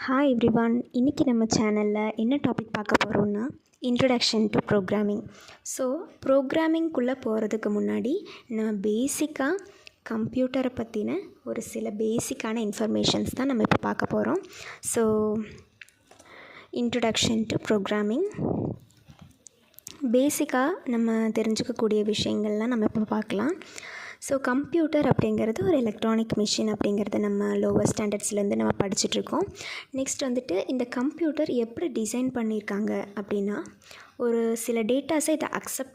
Hi everyone, இன்றைக்கி நம்ம சேனலில் என்ன டாபிக் பார்க்க போகிறோம்னா இன்ட்ரடக்ஷன் டு ப்ரோக்ராமிங். ஸோ ப்ரோக்ராமிங்குள்ளே போகிறதுக்கு முன்னாடி நம்ம பேசிக்காக கம்ப்யூட்டரை பற்றின ஒரு சில பேசிக்கான இன்ஃபர்மேஷன்ஸ் தான் நம்ம இப்போ பார்க்க போகிறோம். ஸோ இன்ட்ரடக்ஷன் டு ப்ரோக்ராமிங், பேசிக்காக நம்ம தெரிஞ்சுக்கக்கூடிய விஷயங்கள்லாம் நம்ம இப்போ பார்க்கலாம். ஸோ கம்ப்யூட்டர் அப்படிங்கிறது ஒரு எலக்ட்ரானிக் மிஷின் அப்படிங்கிறது நம்ம லோவர் ஸ்டாண்டர்ட்ஸ்லேருந்து நம்ம படிச்சுட்ருக்கோம். நெக்ஸ்ட் வந்துட்டு இந்த கம்ப்யூட்டர் எப்படி டிசைன் பண்ணியிருக்காங்க அப்படின்னா, ஒரு சில டேட்டாஸை இதை அக்செப்ட்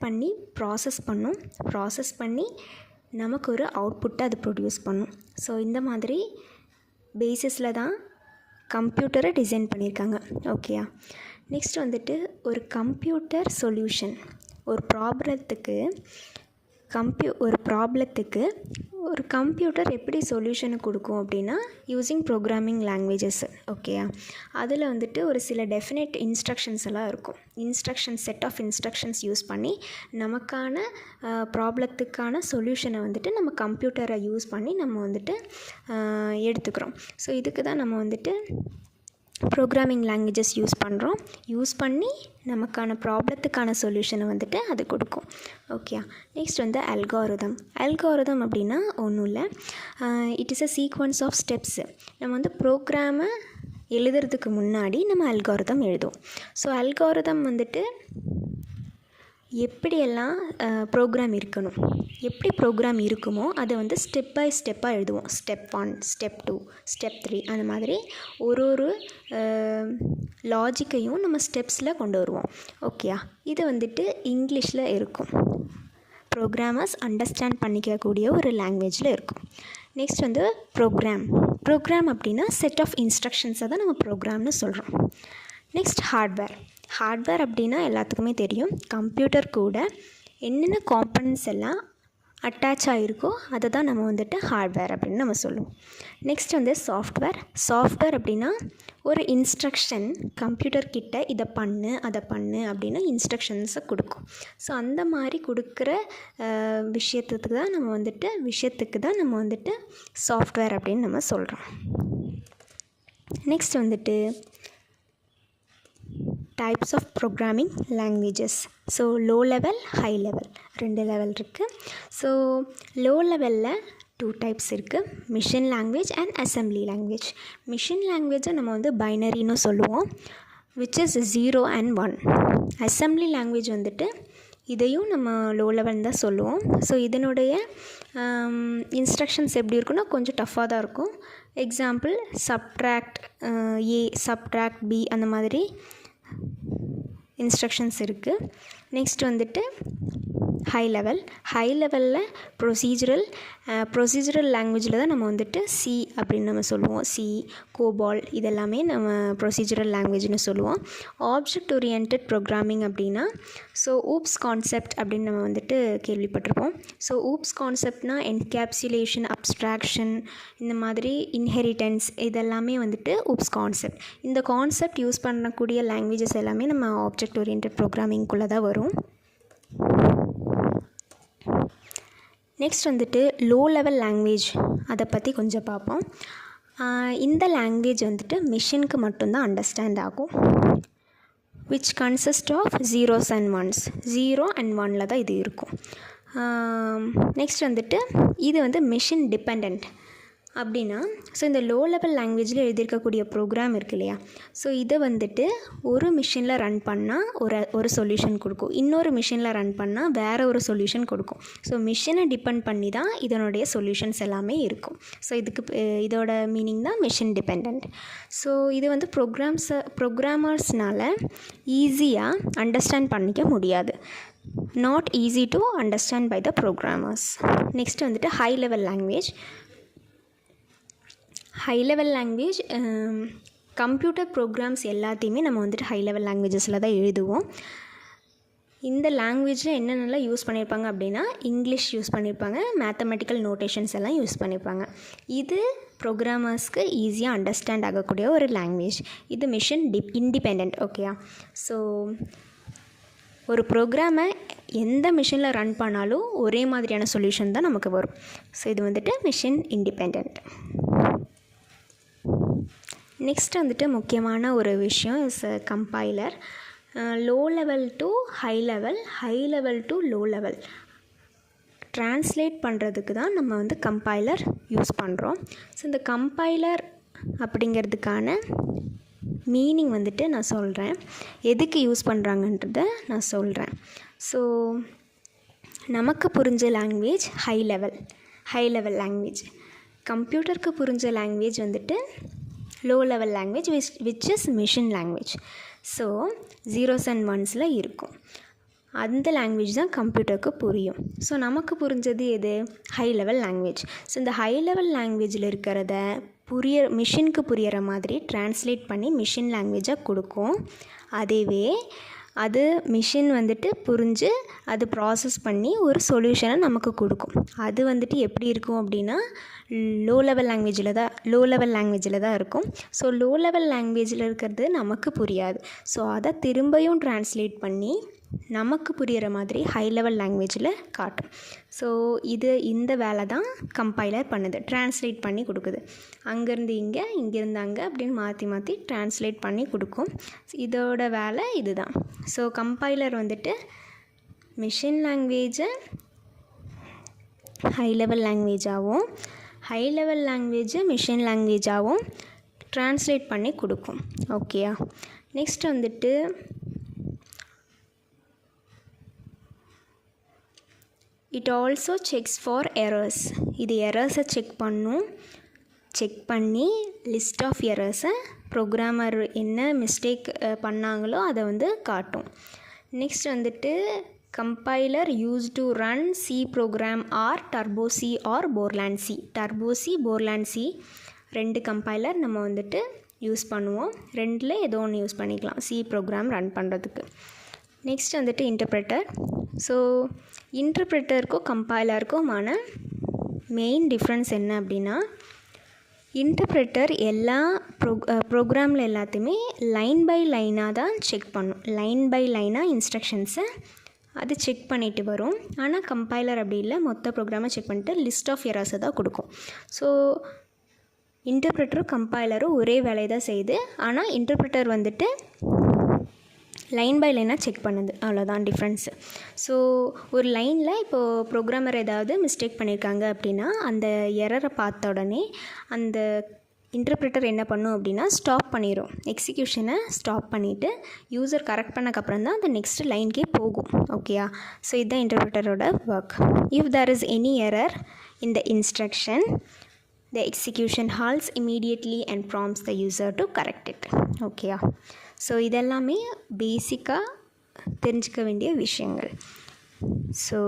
பண்ணி ப்ராசஸ் பண்ணி நமக்கு ஒரு அவுட்புட்டை அது ப்ரொடியூஸ் பண்ணும். ஸோ இந்த மாதிரி பேசிஸில் தான் கம்ப்யூட்டரை டிசைன் பண்ணியிருக்காங்க. ஓகேயா? நெக்ஸ்ட் வந்துட்டு ஒரு கம்ப்யூட்டர் சொல்யூஷன், ஒரு ப்ராப்ளத்துக்கு ஒரு கம்ப்யூட்டர் எப்படி சொல்யூஷனை கொடுக்கும் அப்படின்னா யூஸிங் ப்ரோக்ராமிங் லாங்குவேஜஸ். ஓகேயா? அதில் வந்துட்டு ஒரு சில டெஃபினட் இன்ஸ்ட்ரக்ஷன்ஸ் எல்லாம் இருக்கும். செட் ஆஃப் இன்ஸ்ட்ரக்ஷன்ஸ் யூஸ் பண்ணி நமக்கான ப்ராப்ளத்துக்கான சொல்யூஷனை வந்துட்டு நம்ம கம்ப்யூட்டரை யூஸ் பண்ணி நம்ம வந்துட்டு எடுத்துக்கிறோம். ஸோ இதுக்கு தான் நம்ம வந்துட்டு ப்ரோக்ராமிங் லாங்குவேஜஸ் யூஸ் பண்ணி நமக்கான ப்ராப்ளத்துக்கான சொல்யூஷனை வந்துட்டு அது கொடுக்கும். ஓகே. நெக்ஸ்ட் வந்து அல்காரிதம் அப்படின்னா ஒன்றும் இல்லை, it is a sequence of steps. நம்ம வந்து ப்ரோக்ராமை எழுதுறதுக்கு முன்னாடி நம்ம அல்காரிதம் எழுதுவோம். ஸோ அல்காரிதம் வந்துட்டு எப்படியெல்லாம் ப்ரோக்ராம் இருக்குமோ அதை வந்து ஸ்டெப் பை ஸ்டெப்பாக எழுதுவோம். ஸ்டெப் 1, ஸ்டெப் 2, ஸ்டெப் 3 அந்த மாதிரி ஒரு லாஜிக்கையும் நம்ம ஸ்டெப்ஸில் கொண்டு வருவோம். ஓகேயா? இது வந்துட்டு இங்கிலீஷில் இருக்கும், ப்ரோக்ராமர்ஸ் அண்டர்ஸ்டாண்ட் பண்ணிக்கக்கூடிய ஒரு லாங்குவேஜில் இருக்கும். நெக்ஸ்ட் வந்து ப்ரோக்ராம் அப்படின்னா செட் ஆஃப் இன்ஸ்ட்ரக்ஷன்ஸை தான் நம்ம ப்ரோக்ராம்னு சொல்கிறோம். நெக்ஸ்ட் ஹார்ட்வேர் அப்படின்னா எல்லாத்துக்குமே தெரியும், கம்ப்யூட்டர் கூட என்னென்ன காம்பனன்ட்ஸ் எல்லாம் அட்டாச் ஆகிருக்கோ அதை தான் நம்ம வந்துட்டு ஹார்ட்வேர் அப்படின்னு நம்ம சொல்லுவோம். நெக்ஸ்ட் வந்து சாஃப்ட்வேர் அப்படின்னா ஒரு இன்ஸ்ட்ரக்ஷன் கம்ப்யூட்டர்கிட்ட இதை பண்ணு அதை பண்ணு அப்படின்னு இன்ஸ்ட்ரக்ஷன்ஸை கொடுக்கும். ஸோ அந்த மாதிரி கொடுக்குற விஷயத்துக்கு தான் நம்ம வந்துட்டு சாஃப்ட்வேர் அப்படின்னு நம்ம சொல்கிறோம். நெக்ஸ்ட் வந்துட்டு types of programming languages. So low level, high level, 2 level இருக்குது. ஸோ லோ லெவலில் 2 டைப்ஸ் இருக்குது, machine language and assembly language. Machine லாங்குவேஜை நம்ம வந்து பைனரின்னு சொல்லுவோம், which is 0 and 1. Assembly language வந்துட்டு இதையும் நம்ம லோ லெவல் தான் சொல்லுவோம். ஸோ இதனுடைய இன்ஸ்ட்ரக்ஷன்ஸ் எப்படி இருக்குன்னா கொஞ்சம் டஃப்பாக தான் இருக்கும். Example subtract A, subtract B அந்த மாதிரி இன்ஸ்ட்ரக்ஷன்ஸ் இருக்குது. நெக்ஸ்ட் வந்துட்டு ஹை லெவலில் ப்ரொசீஜரல் லாங்குவேஜில் தான் நம்ம வந்துட்டு சி அப்படின்னு நம்ம சொல்லுவோம். சி, கோபால் இதெல்லாமே நம்ம ப்ரொசீஜரல் லாங்குவேஜ்னு சொல்லுவோம். ஆப்ஜெக்ட் ஓரியன்டட் ப்ரோக்ராமிங் அப்படின்னா ஸோ ஊப்ஸ் கான்செப்ட் அப்படின்னு நம்ம வந்துட்டு கேள்விப்பட்டிருப்போம். ஸோ ஊப்ஸ் கான்செப்ட்னா என்கேப்சுலேஷன், அப்ஸ்ட்ராக்ஷன், இந்த மாதிரி இன்ஹெரிட்டன்ஸ் இதெல்லாமே வந்துட்டு ஊப்ஸ் கான்செப்ட். இந்த கான்செப்ட் யூஸ் பண்ணக்கூடிய லாங்குவேஜஸ் எல்லாமே நம்ம ஆப்ஜெக்ட் ஓரியன்டட் ப்ரோக்ராமிங்குள்ளே தான் வரும். நெக்ஸ்ட் வந்துட்டு லோ லெவல் லாங்குவேஜ், அதை பற்றி கொஞ்சம் பார்ப்போம். இந்த லாங்குவேஜ் வந்துட்டு மிஷினுக்கு மட்டும்தான் அண்டர்ஸ்டாண்ட் ஆகும், which consist of 0s and 1s. 0 and 1ல் தான் இது இருக்கும். நெக்ஸ்ட் வந்துட்டு இது வந்து மிஷின் டிபெண்ட் அப்படின்னா, ஸோ இந்த லோ லெவல் லாங்குவேஜில் எழுதியிருக்கக்கூடிய ப்ரோக்ராம் இருக்கு இல்லையா, ஸோ இதை வந்துட்டு ஒரு மிஷினில் ரன் பண்ணால் ஒரு சொல்யூஷன் கொடுக்கும், இன்னொரு மிஷினில் ரன் பண்ணால் வேறு ஒரு சொல்யூஷன் கொடுக்கும். ஸோ மிஷினை டிபெண்ட் பண்ணி தான் இதனுடைய சொல்யூஷன்ஸ் எல்லாமே இருக்கும். ஸோ இதோட மீனிங் தான் மிஷின் டிபெண்ட். ஸோ இது வந்து ப்ரோக்ராமர்ஸ்னால் ஈஸியாக அண்டர்ஸ்டாண்ட் பண்ணிக்க முடியாது, not easy to understand by the programmers. Next வந்துட்டு high level language computer programs எல்லாத்தையுமே நம்ம வந்துட்டு ஹை லெவல் லாங்குவேஜஸில் தான் எழுதுவோம். இந்த லாங்குவேஜில் என்னென்னலாம் யூஸ் பண்ணியிருப்பாங்க அப்படின்னா இங்கிலீஷ் யூஸ் பண்ணியிருப்பாங்க, மேத்தமெட்டிக்கல் நோட்டேஷன்ஸ் எல்லாம் யூஸ் பண்ணியிருப்பாங்க. இது ப்ரோக்ராமர்ஸ்க்கு ஈஸியாக அண்டர்ஸ்டாண்ட் ஆகக்கூடிய ஒரு லாங்குவேஜ். இது மிஷின் இண்டிபெண்ட். ஓகேயா? ஸோ ஒரு ப்ரோக்ராமை எந்த மிஷினில் ரன் பண்ணாலும் ஒரே மாதிரியான சொல்யூஷன் தான் நமக்கு வரும். ஸோ இது வந்துட்டு மிஷின் இண்டிபெண்ட். நெக்ஸ்ட் வந்துட்டு முக்கியமான ஒரு விஷயம் is compiler. Low level to high level, high level to low level translate பண்ணுறதுக்கு தான் நம்ம வந்து கம்பைலர் யூஸ் பண்ணுறோம். ஸோ இந்த கம்பைலர் அப்படிங்கிறதுக்கான மீனிங் வந்துட்டு நான் சொல்கிறேன், எதுக்கு யூஸ் பண்ணுறாங்கன்றத நான் சொல்கிறேன். ஸோ நமக்கு புரிஞ்ச லாங்குவேஜ் ஹை லெவல் லாங்குவேஜ், கம்ப்யூட்டருக்கு புரிஞ்ச லாங்குவேஜ் வந்துட்டு low level language which is machine language. So 0s and 1s இருக்கும். அந்த லாங்குவேஜ் தான் கம்ப்யூட்டருக்கு புரியும். ஸோ நமக்கு புரிஞ்சது எது? High level language. ஸோ இந்த ஹை லெவல் லாங்குவேஜில் இருக்கிறத மிஷினுக்கு புரிகிற மாதிரி ட்ரான்ஸ்லேட் பண்ணி மிஷின் லாங்குவேஜாக கொடுக்கும். அதுவே அது மிஷின் வந்துட்டு புரிஞ்சு அது ப்ராசஸ் பண்ணி ஒரு சொல்யூஷனை நமக்கு கொடுக்கும். அது வந்துட்டு எப்படி இருக்கும் அப்படின்னா லோ லெவல் லாங்குவேஜில் தான் இருக்கும். ஸோ லோ லெவல் லாங்குவேஜில் இருக்கிறது நமக்கு புரியாது. ஸோ அதை திரும்பியும் ட்ரான்ஸ்லேட் பண்ணி நமக்கு புரிகிற மாதிரி ஹை லெவல் லாங்குவேஜில் காட்டும். ஸோ இந்த வேலை தான் கம்பைலர் பண்ணுது, ட்ரான்ஸ்லேட் பண்ணி கொடுக்குது. அங்கேருந்து இங்கே, இங்கேருந்து அங்கே அப்படின்னு மாற்றி ட்ரான்ஸ்லேட் பண்ணி கொடுக்கும். இதோட வேலை இதுதான். ஸோ கம்பைலர் வந்துட்டு மிஷின் லாங்குவேஜை ஹை லெவல் லாங்குவேஜாகவும், ஹை லெவல் லாங்குவேஜை மிஷின் லாங்குவேஜாகவும் ட்ரான்ஸ்லேட் பண்ணி கொடுக்கும். ஓகேயா? நெக்ஸ்ட் வந்துட்டு it also checks for errors. இது எரர்ஸை செக் பண்ணி லிஸ்ட் ஆஃப் எரர்ஸை ப்ரோக்ராமர் என்ன மிஸ்டேக் பண்ணாங்களோ அதை வந்து காட்டும். நெக்ஸ்ட் வந்துட்டு compiler use to run C program or Turbo C or Borland C. Turbo C, Borland C 2 compiler நம்ம வந்துட்டு யூஸ் பண்ணுவோம். 2ல் ஏதோ ஒன்று யூஸ் பண்ணிக்கலாம் சி ப்ரோக்ராம் ரன் பண்ணுறதுக்கு. நெக்ஸ்ட் வந்துட்டு இன்டர்ப்ரெட்டர். ஸோ இன்டர்ப்ரெட்டருக்கும் கம்பைலருக்குமான மெயின் டிஃப்ரென்ஸ் என்ன அப்படின்னா, இன்டர்ப்ரெட்டர் எல்லா ப்ரோக்ராமில் எல்லாத்தையுமே லைன் பை லைனாக தான் செக் பண்ணும். லைன் பை லைனாக இன்ஸ்ட்ரக்ஷன்ஸை அது செக் பண்ணிட்டு வரும். ஆனால் கம்பைலர் அப்படி இல்லை, மொத்த ப்ரோக்ராமை செக் பண்ணிட்டு லிஸ்ட் ஆஃப் எரர்ஸை தான் கொடுக்கும். ஸோ இன்டர்ப்ரெட்டரும் கம்பைலரும் ஒரே வேலையை தான் செய்யுது. ஆனால் இன்டர்ப்ரெட்டர் வந்துட்டு லைன் பை லைனாக செக் பண்ணுது, அவ்வளோதான் டிஃப்ரென்ஸு. ஸோ ஒரு லைனில் இப்போது ப்ரோக்ராமர் ஏதாவது மிஸ்டேக் பண்ணியிருக்காங்க அப்படின்னா அந்த எரரை பார்த்த உடனே அந்த இன்டர்ப்ரெட்டர் என்ன பண்ணும் அப்படின்னா ஸ்டாப் பண்ணிடும், எக்ஸிக்யூஷனை ஸ்டாப் பண்ணிவிட்டு யூசர் கரெக்ட் பண்ணக்கப்புறம் தான் அந்த நெக்ஸ்ட் லைனுக்கே போகும். ஓகேயா? ஸோ இதுதான் இன்டர்ப்ரெட்டரோட work. If there is any error in the instruction, the execution halts immediately and prompts the user to correct it. ஓகேயா? ஸோ இதெல்லாமே பேசிக்காக தெரிஞ்சிக்க வேண்டிய விஷயங்கள். ஸோ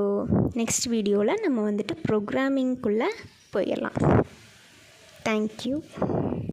நெக்ஸ்ட் வீடியோவில் நம்ம வந்துட்டு ப்ரோக்ராமிங்குள்ளே போயிடலாம். தேங்க்யூ.